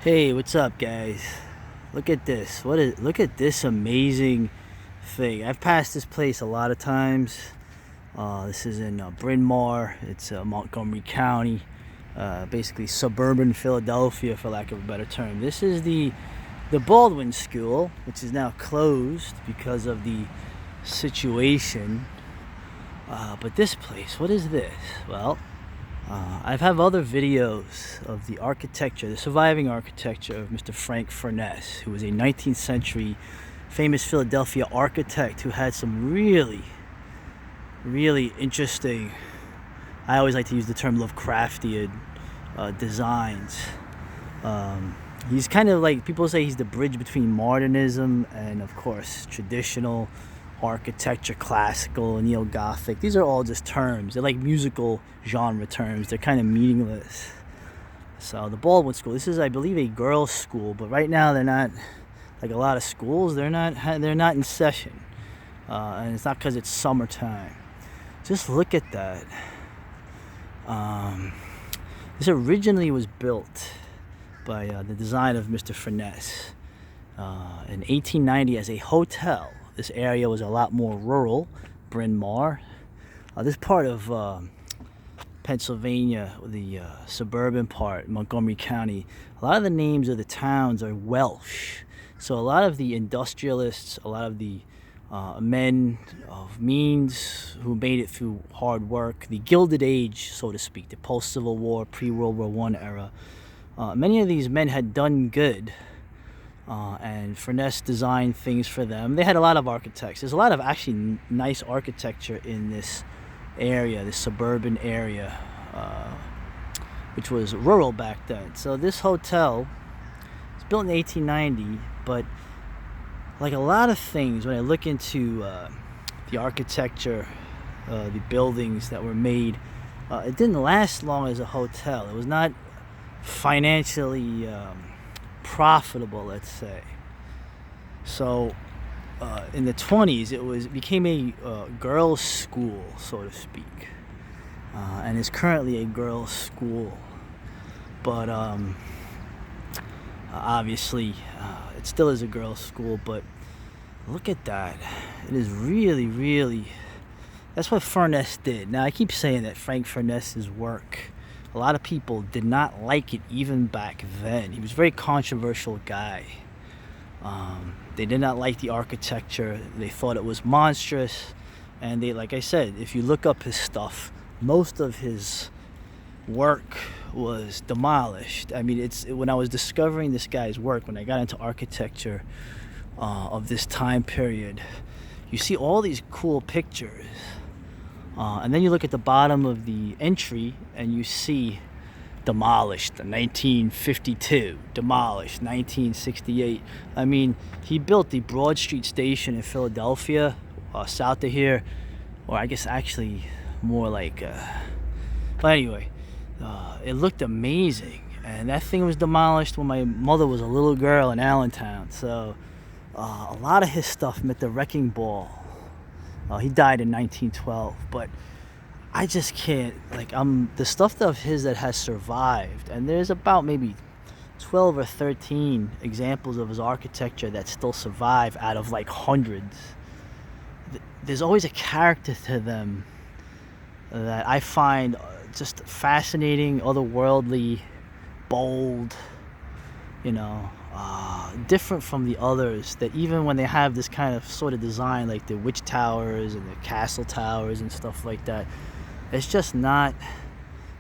Hey, what's up, guys? Look at this. Look at this amazing thing. I've passed this place a lot of times. This is in Bryn Mawr. It's Montgomery County, basically suburban Philadelphia, for lack of a better term. This is the Baldwin School, which is now closed because of the situation. But this place, what is this? Well, I've had other videos of the architecture, the surviving architecture of Mr. Frank Furness, who was a 19th century famous Philadelphia architect who had some really interesting, I always like to use the term Lovecraftian designs. He's kind of like, people say he's the bridge between modernism and, of course, traditional architecture, classical, neo-Gothic. These are all just terms. They're like musical genre terms. They're kind of meaningless. So the Baldwin School, this is, I believe, a girls' school, but right now they're not, like a lot of schools, they're not in session. And it's not because it's summertime. Just look at that. This originally was built by the design of Mr. Furness in 1890 as a hotel. This area was a lot more rural, Bryn Mawr. This part of Pennsylvania, the suburban part, Montgomery County, a lot of the names of the towns are Welsh. So a lot of the industrialists, a lot of the men of means who made it through hard work, the Gilded Age, so to speak, the post-Civil War, pre-World War I era, many of these men had done good. And Furness designed things for them. They had a lot of architects. There's a lot of actually nice architecture in this area, this suburban area, which was rural back then. So this hotel was built in 1890, but like a lot of things, when I look into the architecture, the buildings that were made, it didn't last long as a hotel. It was not financially profitable, let's say. So in the 20s it became a girls' school, so to speak, and is currently a girls' school, but obviously it still is a girls' school. But look at that. It is really, that's what Furness did. Now I keep saying that Frank Furness's work, a lot of people did not like it even back then. He was a very controversial guy. They did not like the architecture. They thought it was monstrous. And they, like I said, if you look up his stuff, most of his work was demolished. I mean, when I was discovering this guy's work, when I got into architecture of this time period, you see all these cool pictures. And then you look at the bottom of the entry and you see demolished 1952, demolished 1968. I mean, he built the Broad Street station in Philadelphia, south of here, or I guess actually more like, but anyway, it looked amazing. And that thing was demolished when my mother was a little girl in Allentown. So a lot of his stuff met the wrecking ball. He died in 1912, but I just can't, like, the stuff of his that has survived, and there's about maybe 12 or 13 examples of his architecture that still survive out of like hundreds. There's always a character to them that I find just fascinating, otherworldly, bold, different from the others, that even when they have this kind of sort of design, like the witch towers and the castle towers and stuff like that, it's just not,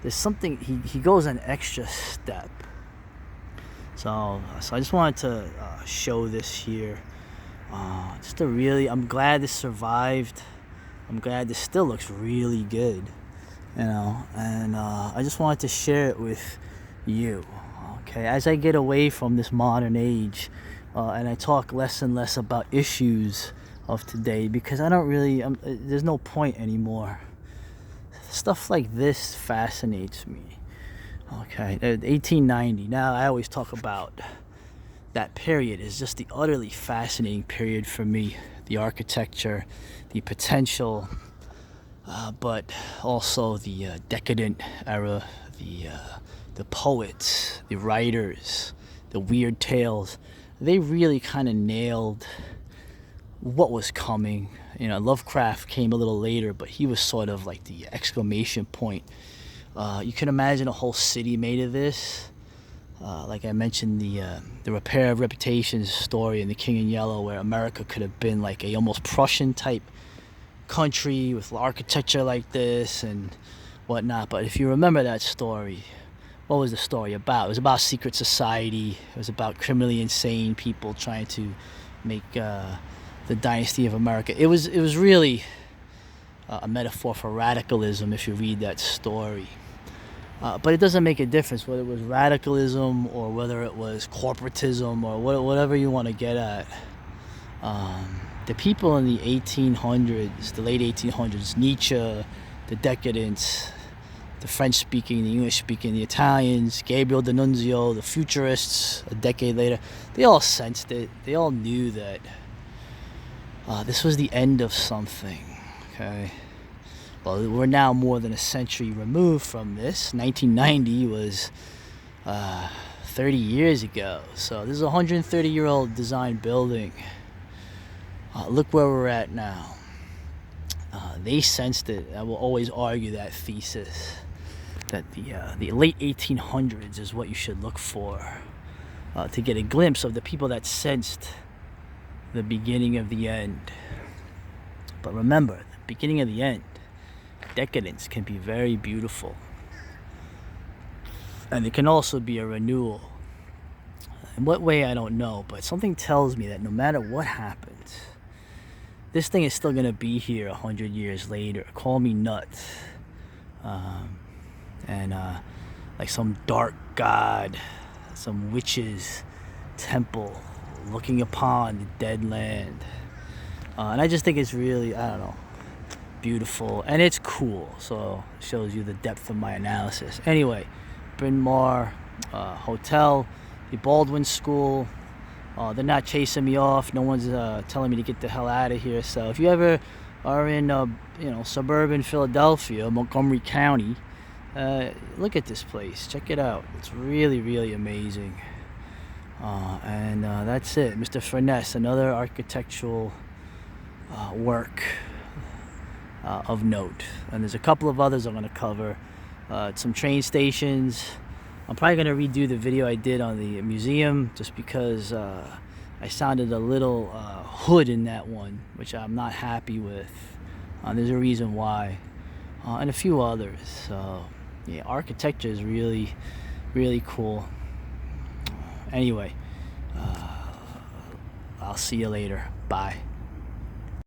there's something, he goes an extra step. So I just wanted to show this here. I'm glad this survived. I'm glad this still looks really good, and I just wanted to share it with you. Okay, as I get away from this modern age, and I talk less and less about issues of today, because I don't really, there's no point anymore. Stuff like this fascinates me. Okay, 1890. Now I always talk about that period is just the utterly fascinating period for me. The architecture, the potential, but also the decadent era, the poets, the writers, the weird tales. They really kind of nailed what was coming. Lovecraft came a little later, but he was sort of like the exclamation point. You can imagine a whole city made of this. Like I mentioned, the Repair of Reputations story in The King in Yellow, where America could have been like a almost Prussian type country with architecture like this and whatnot. But if you remember that story, what was the story about? It was about secret society. It was about criminally insane people trying to make the dynasty of America. It was really a metaphor for radicalism if you read that story. But it doesn't make a difference whether it was radicalism or whether it was corporatism or whatever you want to get at. The people in the 1800s, the late 1800s, Nietzsche, the decadents, the French-speaking, the English-speaking, the Italians, Gabriel D'Annunzio, the futurists, a decade later, they all sensed it. They all knew that this was the end of something, okay? Well, we're now more than a century removed from this. 1990 was 30 years ago. So this is a 130-year-old design building. Look where we're at now. They sensed it. I will always argue that thesis, that the late 1800s is what you should look for to get a glimpse of the people that sensed the beginning of the end. But remember, the beginning of the end, decadence can be very beautiful. And it can also be a renewal. In what way, I don't know, but something tells me that no matter what happens, this thing is still going to be here 100 years later. Call me nuts. Like some dark god, some witch's temple looking upon the dead land. And I just think it's really, I don't know, beautiful. And it's cool. So it shows you the depth of my analysis. Anyway, Bryn Mawr Hotel, the Baldwin School. They're not chasing me off. No one's telling me to get the hell out of here. So if you ever are in, suburban Philadelphia, Montgomery County, look at this place. Check it out. It's really, really amazing. And that's it. Mr. Furness, another architectural work of note. And there's a couple of others I'm going to cover. Some train stations. I'm probably going to redo the video I did on the museum just because I sounded a little hood in that one, which I'm not happy with. There's a reason why. And a few others. So, yeah, architecture is really, really cool. Anyway, I'll see you later. Bye.